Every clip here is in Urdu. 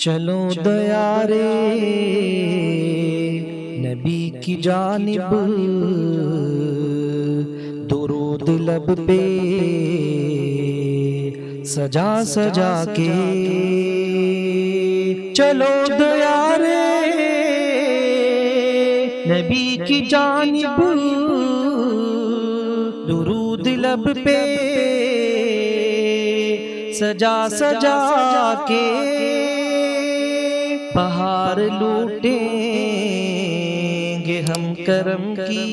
چلو دیارے نبی کی جانب درود لب پہ سجا سجا کے، چلو دیارے نبی کی جانب درود لب پہ سجا سجا کے، بہار لوٹیں گے ہم کرم کی،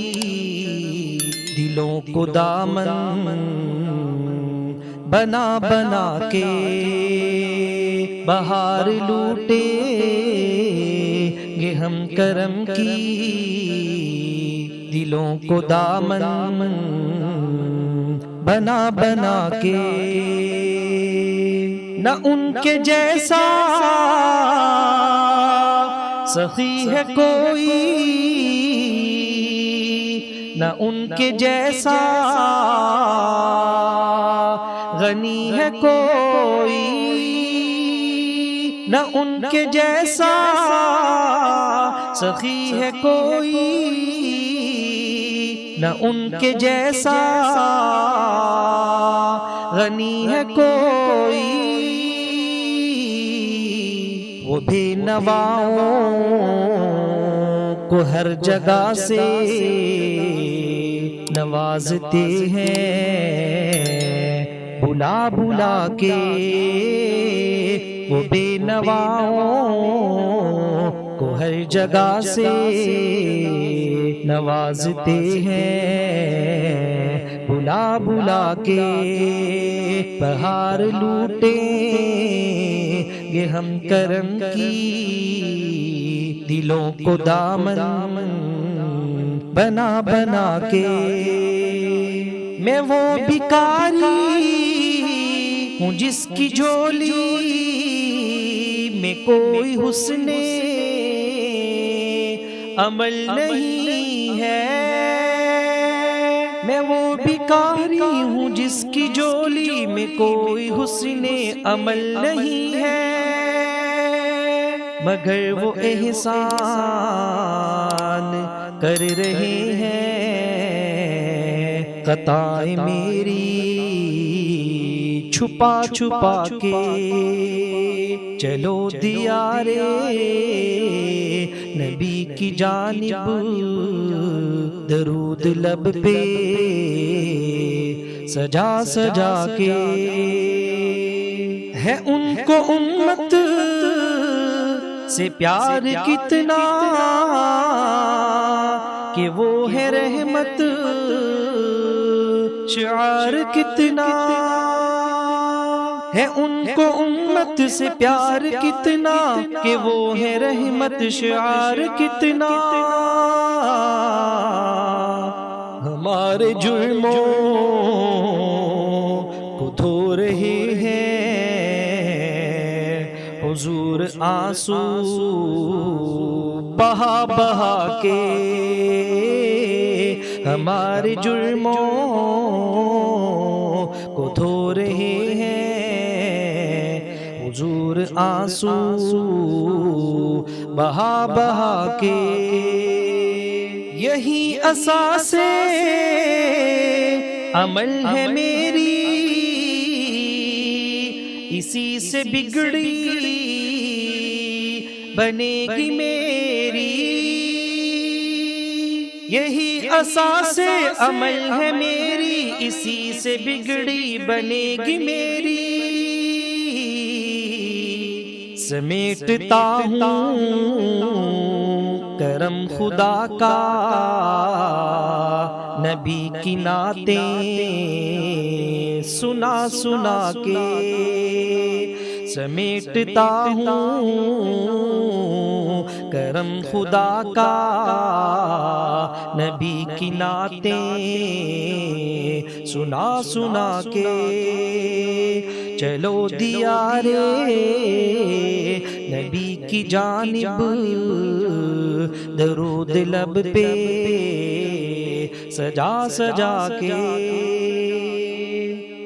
دلوں کو دامن بنا بنا کے، بہار لوٹیں گے ہم کرم کی، دلوں کو دامن بنا بنا کے، نہ ان کے جیسا سخی ہے کوئی، نہ ان کے جیسا غنی ہے کوئی، نہ ان کے جیسا سخی ہے کوئی، نہ ان کے جیسا غنی ہے کوئی، وہ بے نواؤں کو ہر جگہ سے نوازتے ہیں بلا بلا کے، وہ بے نواؤں کو ہر جگہ سے نوازتے ہیں بلا بلا کے، بہار لوٹیں گے ہم کرم کی، دلوں کو دامن بنا بنا کے، میں وہ بھکاری ہوں جس کی جھولی میں کوئی حسن عمل نہیں ہے، میں وہ بھکاری ہوں جس کی جھولی میں کوئی حسن عمل نہیں ہے، مگر وہ احسان کر رہے ہیں خطائیں میری چھپا چھپا کے، چلو دیارے نبی کی جانب درود لب پہ سجا سجا کے، ہے ان کو امت سے پیار کتنا کہ وہ ہے رحمت، شعار کتنا ہے ان کو امت سے پیار کتنا کہ وہ ہے رحمت، شعار کتنا ہمارے جرموں کو دھو رہے ہیں حضور آنسو بہا بہا کے، ہمارے جرموں کو دھو رہے ہیں حضور آنسو بہا بہا کے، یہی اساس عمل ہے میری، اسی سے بگڑی بنے گی میری، یہی اساس عمل ہے میری، اسی سے بگڑی بنے گی میری، سمیٹتا ہوں کرم خدا کا نبی کی نعتیں سنا سنا کے، سمیٹتا ہوں کرم خدا کا نبی کی نعتیں سنا سنا کے، چلو دیارے نبی کی جانب درود لب پہ سجا سجا کے،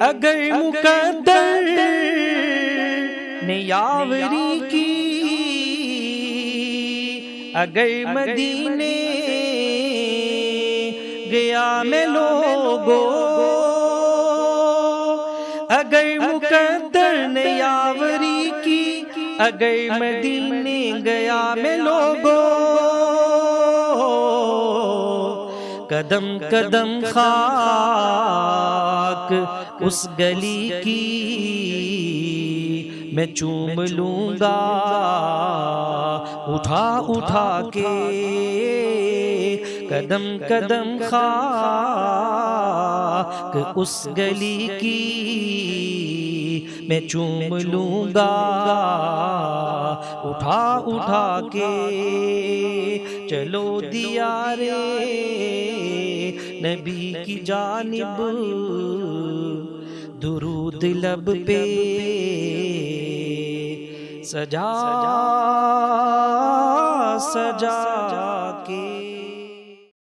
اگر مقدر نے یاوری کی اگر مدینے گیا میں لوگو، اگر مقدر نے یاوری کی، اگر مدینے گیا میں لوگو، قدم قدم خاک اس گلی کی میں چوم لوں گا اٹھا اٹھا کے، قدم قدم خاک اس گلی کی میں چوم لوں گا اٹھا اٹھا کے۔ چلو دیارے نبی کی جانب درود لب پہ سجا سجا کے۔